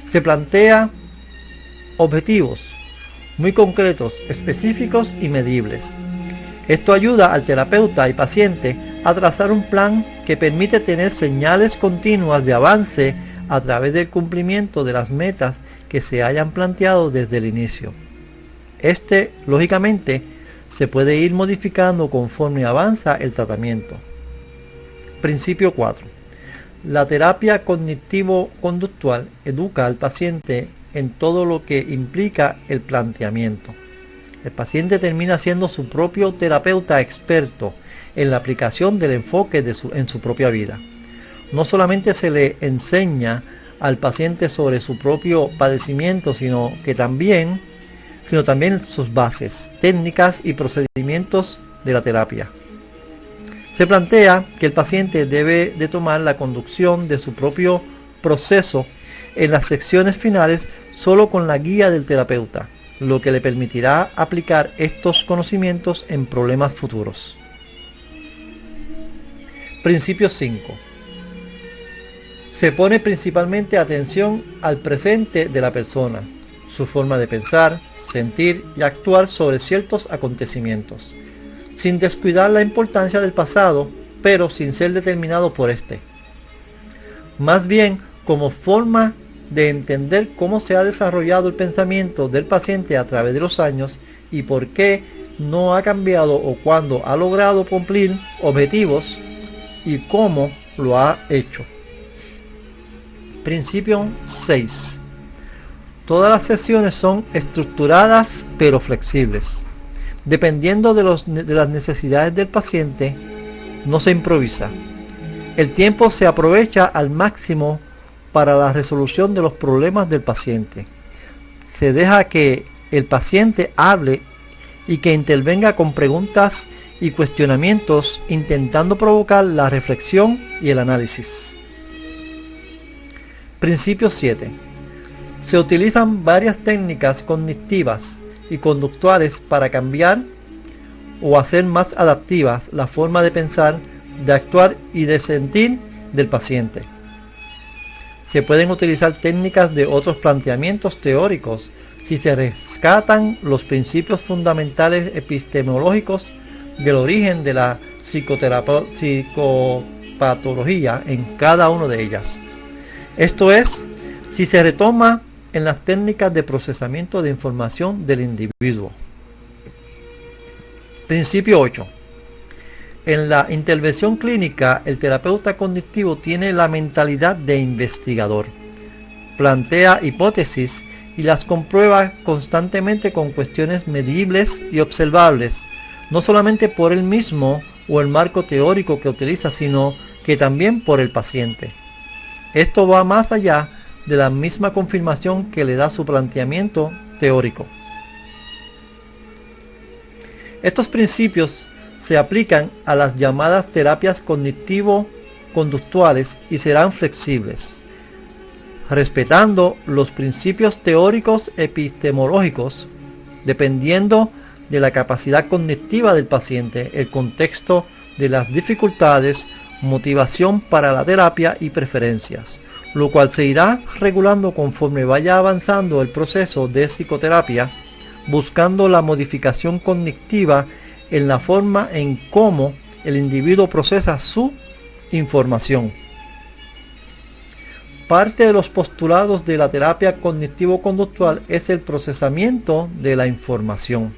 Se plantea objetivos muy concretos, específicos y medibles. Esto ayuda al terapeuta y paciente a trazar un plan que permite tener señales continuas de avance a través del cumplimiento de las metas que se hayan planteado desde el inicio. Lógicamente, se puede ir modificando conforme avanza el tratamiento. Principio 4. La terapia cognitivo-conductual educa al paciente en todo lo que implica el planteamiento. El paciente termina siendo su propio terapeuta experto en la aplicación del enfoque en su propia vida. No solamente se le enseña al paciente sobre su propio padecimiento, sino también sus bases, técnicas y procedimientos de la terapia. Se plantea que el paciente debe de tomar la conducción de su propio proceso en las secciones finales solo con la guía del terapeuta, lo que le permitirá aplicar estos conocimientos en problemas futuros. Principio 5. Se pone principalmente atención al presente de la persona, su forma de pensar, sentir y actuar sobre ciertos acontecimientos, sin descuidar la importancia del pasado, pero sin ser determinado por este. Más bien, como forma de entender cómo se ha desarrollado el pensamiento del paciente a través de los años y por qué no ha cambiado o cuándo ha logrado cumplir objetivos y cómo lo ha hecho. Principio 6. Todas las sesiones son estructuradas pero flexibles. Dependiendo de las necesidades del paciente, no se improvisa. El tiempo se aprovecha al máximo para la resolución de los problemas del paciente. Se deja que el paciente hable y que intervenga con preguntas y cuestionamientos, intentando provocar la reflexión y el análisis. Principio 7. Se utilizan varias técnicas cognitivas y conductuales para cambiar o hacer más adaptivas la forma de pensar, de actuar y de sentir del paciente. Se pueden utilizar técnicas de otros planteamientos teóricos si se rescatan los principios fundamentales epistemológicos del origen de la psicopatología en cada una de ellas. Esto es, si se retoma en las técnicas de procesamiento de información del individuo. Principio 8. En la intervención clínica, el terapeuta cognitivo tiene la mentalidad de investigador. Plantea hipótesis y las comprueba constantemente con cuestiones medibles y observables, no solamente por él mismo o el marco teórico que utiliza, sino que también por el paciente. Esto va más allá de la misma confirmación que le da su planteamiento teórico. Estos principios se aplican a las llamadas terapias cognitivo-conductuales y serán flexibles, respetando los principios teóricos epistemológicos, dependiendo de la capacidad cognitiva del paciente, el contexto de las dificultades, motivación para la terapia y preferencias, lo cual se irá regulando conforme vaya avanzando el proceso de psicoterapia, buscando la modificación cognitiva en la forma en cómo el individuo procesa su información. Parte de los postulados de la terapia cognitivo-conductual es el procesamiento de la información.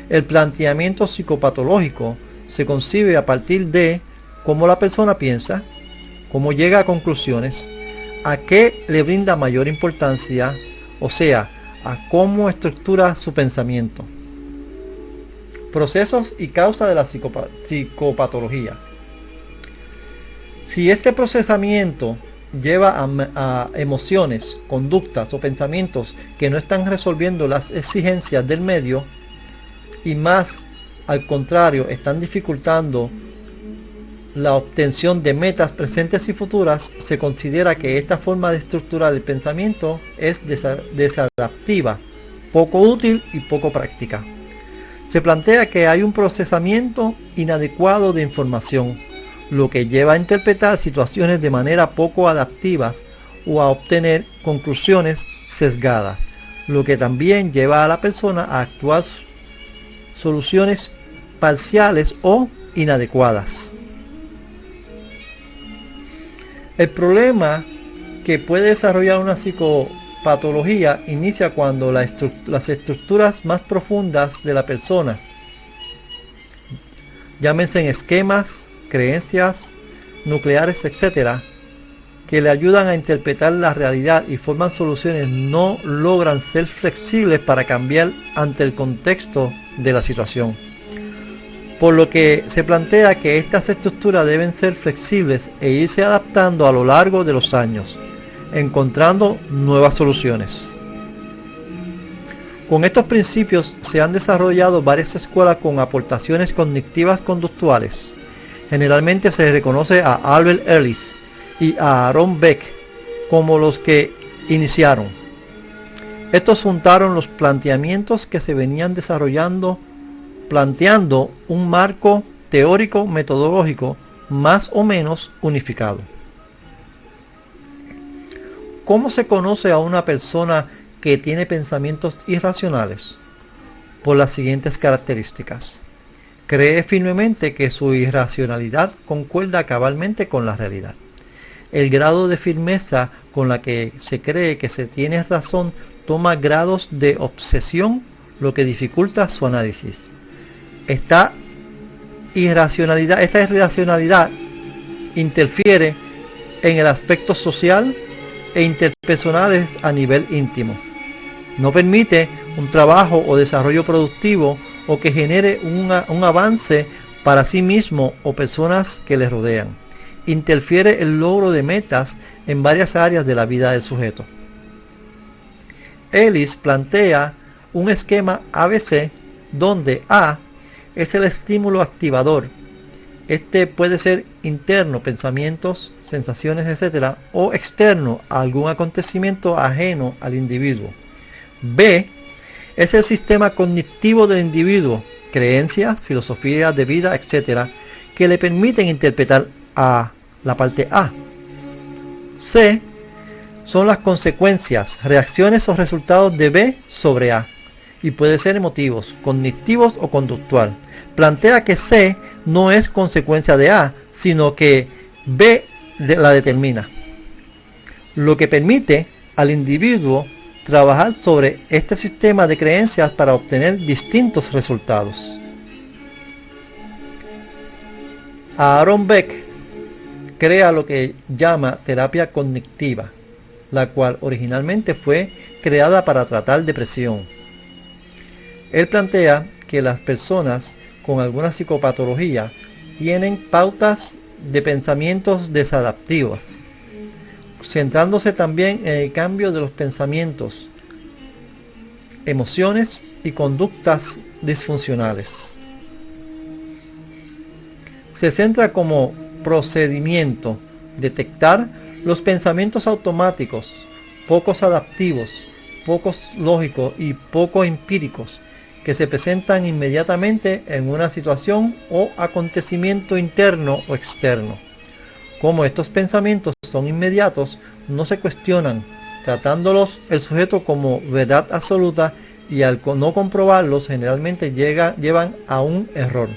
El planteamiento psicopatológico se concibe a partir de cómo la persona piensa, cómo llega a conclusiones, a qué le brinda mayor importancia, o sea, a cómo estructura su pensamiento. Procesos y causas de la psicopatología. Si este procesamiento lleva a emociones, conductas o pensamientos que no están resolviendo las exigencias del medio y más al contrario están dificultando la obtención de metas presentes y futuras, se considera que esta forma de estructurar el pensamiento es desadaptiva, poco útil y poco práctica. Se plantea que hay un procesamiento inadecuado de información, lo que lleva a interpretar situaciones de manera poco adaptivas o a obtener conclusiones sesgadas, lo que también lleva a la persona a actuar soluciones parciales o inadecuadas. El problema que puede desarrollar una psicopatología inicia cuando las estructuras más profundas de la persona, llámense esquemas, creencias nucleares, etc., que le ayudan a interpretar la realidad y forman soluciones, no logran ser flexibles para cambiar ante el contexto de la situación. Por lo que se plantea que estas estructuras deben ser flexibles e irse adaptando a lo largo de los años, encontrando nuevas soluciones. Con estos principios se han desarrollado varias escuelas con aportaciones cognitivas conductuales. Generalmente se reconoce a Albert Ellis y a Aaron Beck como los que iniciaron. Estos juntaron los planteamientos que se venían desarrollando, planteando un marco teórico metodológico más o menos unificado. ¿Cómo se conoce a una persona que tiene pensamientos irracionales? Por las siguientes características. Cree firmemente que su irracionalidad concuerda cabalmente con la realidad. El grado de firmeza con la que se cree que se tiene razón toma grados de obsesión, lo que dificulta su análisis. Esta irracionalidad interfiere en el aspecto social e interpersonales a nivel íntimo. No permite un trabajo o desarrollo productivo o que genere un avance para sí mismo o personas que le rodean. Interfiere el logro de metas en varias áreas de la vida del sujeto. Ellis plantea un esquema ABC donde A es el estímulo activador. Este puede ser interno, pensamientos, sensaciones, etc., o externo, algún acontecimiento ajeno al individuo. B es el sistema cognitivo del individuo, creencias, filosofías de vida, etc., que le permiten interpretar a la parte A. C son las consecuencias, reacciones o resultados de B sobre A, y puede ser emotivos, cognitivos o conductual. Plantea que C no es consecuencia de A, sino que B la determina, lo que permite al individuo trabajar sobre este sistema de creencias para obtener distintos resultados. Aaron Beck crea lo que llama terapia cognitiva, la cual originalmente fue creada para tratar depresión. Él plantea que las personas con alguna psicopatología tienen pautas de pensamientos desadaptivas, centrándose también en el cambio de los pensamientos, emociones y conductas disfuncionales. Se centra como procedimiento detectar los pensamientos automáticos, pocos adaptivos, pocos lógicos y poco empíricos que se presentan inmediatamente en una situación o acontecimiento interno o externo. Como estos pensamientos son inmediatos, no se cuestionan, tratándolos el sujeto como verdad absoluta, y al no comprobarlos generalmente llevan a un error.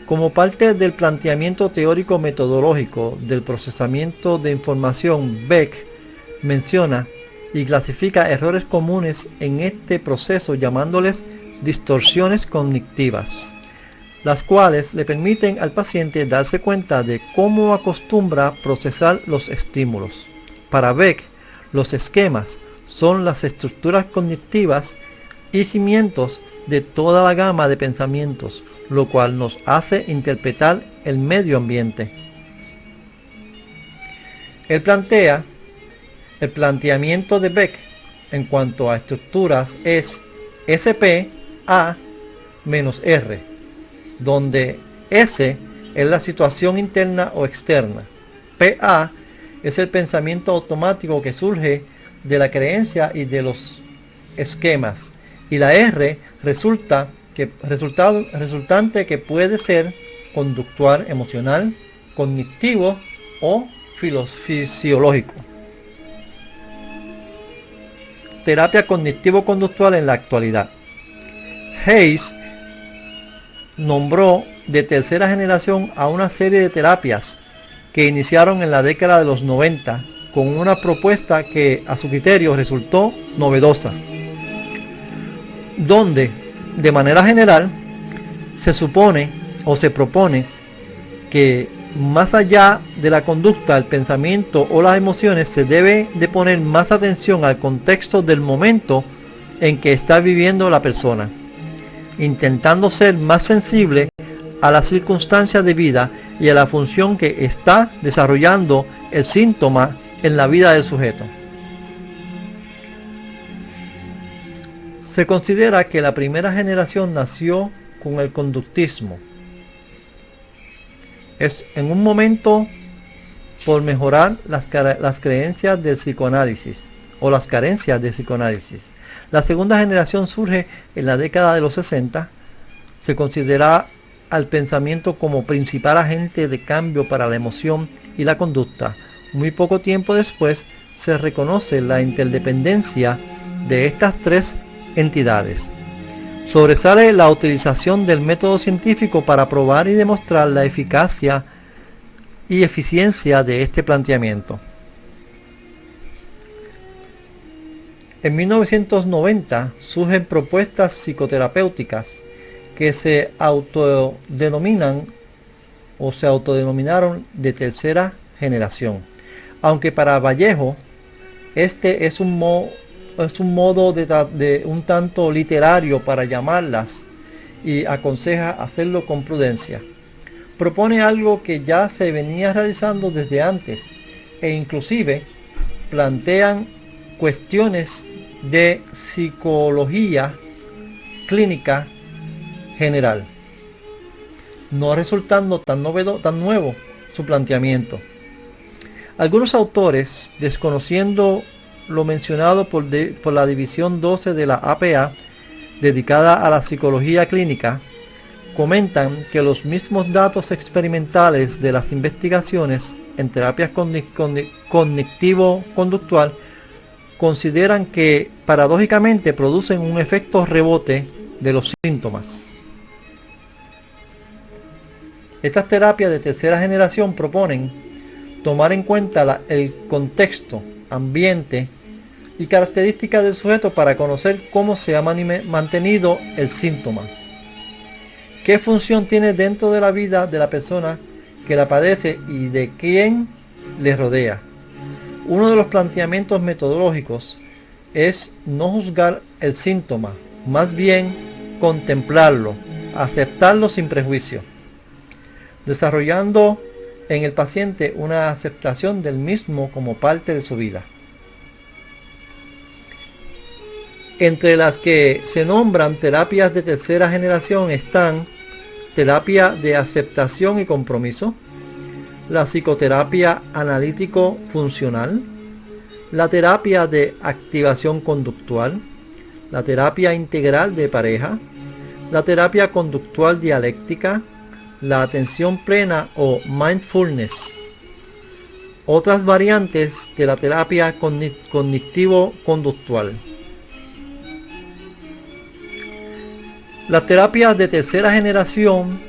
Como parte del planteamiento teórico metodológico del procesamiento de información, Beck menciona y clasifica errores comunes en este proceso llamándoles distorsiones cognitivas, las cuales le permiten al paciente darse cuenta de cómo acostumbra procesar los estímulos. Para Beck, los esquemas son las estructuras cognitivas y cimientos de toda la gama de pensamientos, lo cual nos hace interpretar el medio ambiente. Él plantea el planteamiento de Beck en cuanto a estructuras es SP A menos R, donde S es la situación interna o externa, PA es el pensamiento automático que surge de la creencia y de los esquemas, y la R resultante que puede ser conductual, emocional, cognitivo o fisiológico. Terapia cognitivo-conductual en la actualidad. Hayes nombró de tercera generación a una serie de terapias que iniciaron en la década de los 90 con una propuesta que a su criterio resultó novedosa, donde de manera general se supone o se propone que más allá de la conducta, el pensamiento o las emociones, se debe de poner más atención al contexto del momento en que está viviendo la persona, intentando ser más sensible a las circunstancias de vida y a la función que está desarrollando el síntoma en la vida del sujeto. Se considera que la primera generación nació con el conductismo. Es en un momento por mejorar las creencias del psicoanálisis o las carencias del psicoanálisis. La segunda generación surge en la década de los 60. Se considera al pensamiento como principal agente de cambio para la emoción y la conducta. Muy poco tiempo después se reconoce la interdependencia de estas tres entidades. Sobresale la utilización del método científico para probar y demostrar la eficacia y eficiencia de este planteamiento. En 1990 surgen propuestas psicoterapéuticas que se autodenominaron de tercera generación, aunque para Vallejo este es un modo de un tanto literario para llamarlas, y aconseja hacerlo con prudencia. Propone algo que ya se venía realizando desde antes, e inclusive plantean cuestiones de psicología clínica general, no resultando tan nuevo su planteamiento. Algunos autores, desconociendo lo mencionado por la división 12 de la APA, dedicada a la psicología clínica, comentan que los mismos datos experimentales de las investigaciones en terapias cognitivo-conductual consideran que paradójicamente producen un efecto rebote de los síntomas. Estas terapias de tercera generación proponen tomar en cuenta el contexto, ambiente y características del sujeto para conocer cómo se ha mantenido el síntoma, qué función tiene dentro de la vida de la persona que la padece y de quién le rodea. Uno de los planteamientos metodológicos es no juzgar el síntoma, más bien contemplarlo, aceptarlo sin prejuicio, desarrollando en el paciente una aceptación del mismo como parte de su vida. Entre las que se nombran terapias de tercera generación están terapia de aceptación y compromiso, la psicoterapia analítico-funcional, la terapia de activación conductual, la terapia integral de pareja, la terapia conductual dialéctica, la atención plena o mindfulness. Otras variantes de la terapia cognitivo-conductual. Las terapias de tercera generación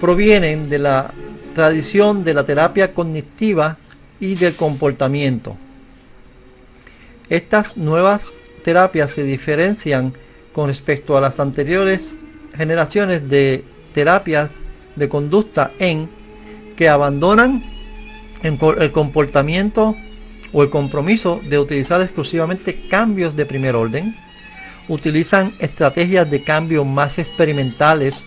provienen de la tradición de la terapia cognitiva y del comportamiento. Estas nuevas terapias se diferencian con respecto a las anteriores generaciones de terapias de conducta en que abandonan el comportamiento o el compromiso de utilizar exclusivamente cambios de primer orden, utilizan estrategias de cambio más experimentales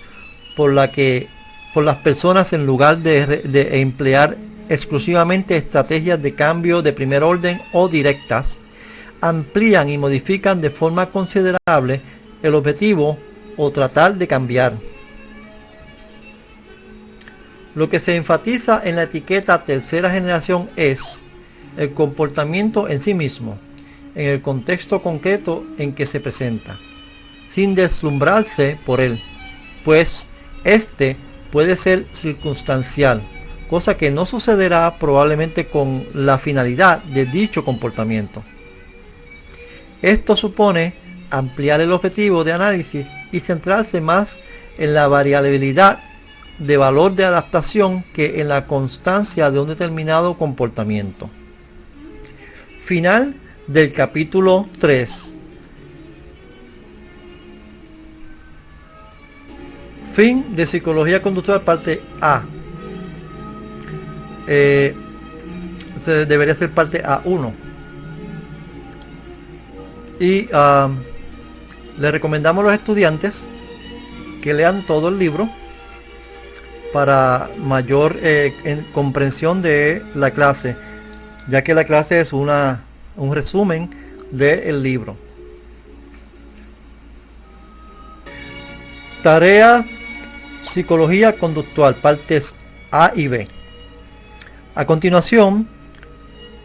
por las personas en lugar de emplear exclusivamente estrategias de cambio de primer orden o directas, amplían y modifican de forma considerable el objetivo o tratar de cambiar. Lo que se enfatiza en la etiqueta tercera generación es el comportamiento en sí mismo, en el contexto concreto en que se presenta, sin deslumbrarse por él, pues este puede ser circunstancial, cosa que no sucederá probablemente con la finalidad de dicho comportamiento. Esto supone ampliar el objetivo de análisis y centrarse más en la variabilidad de valor de adaptación que en la constancia de un determinado comportamiento. Final del capítulo 3. Fin de Psicología Conductual, parte A. Debería ser parte A1. Y le recomendamos a los estudiantes que lean todo el libro para mayor comprensión de la clase, ya que la clase es un resumen del libro. Tarea Psicología Conductual, partes A y B. A continuación,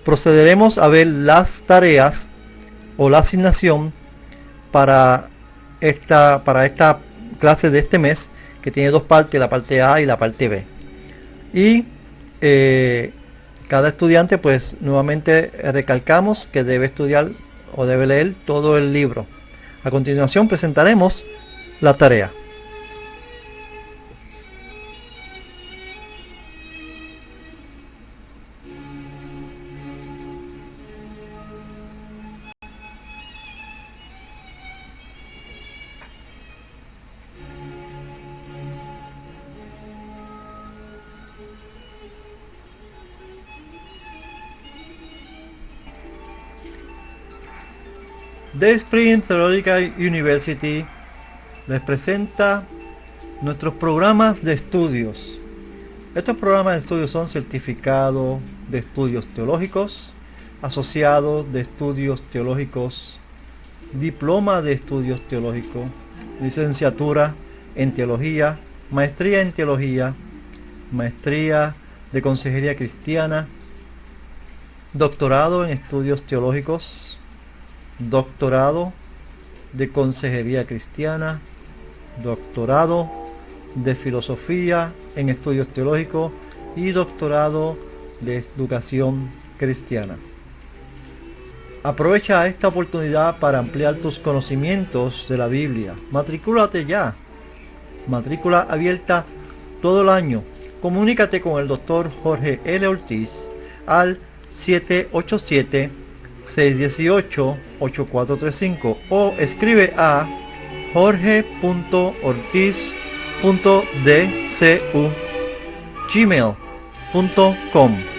procederemos a ver las tareas o la asignación para esta clase de este mes, que tiene dos partes, la parte A y la parte B. Y cada estudiante, pues nuevamente recalcamos que debe estudiar o debe leer todo el libro. A continuación presentaremos la tarea. The Spring Theological University les presenta nuestros programas de estudios. Estos programas de estudios son certificados de estudios teológicos, asociados de estudios teológicos, diploma de estudios teológicos, licenciatura en teología, maestría en teología, maestría de consejería cristiana, doctorado en estudios teológicos, doctorado de consejería cristiana, doctorado de filosofía en estudios teológicos y doctorado de educación cristiana. Aprovecha esta oportunidad para ampliar tus conocimientos de la Biblia. Matricúlate ya. Matrícula abierta todo el año. Comunícate con el Dr. Jorge L. Ortiz al 787-618-8435 o escribe a jorge.ortiz.dcu@gmail.com.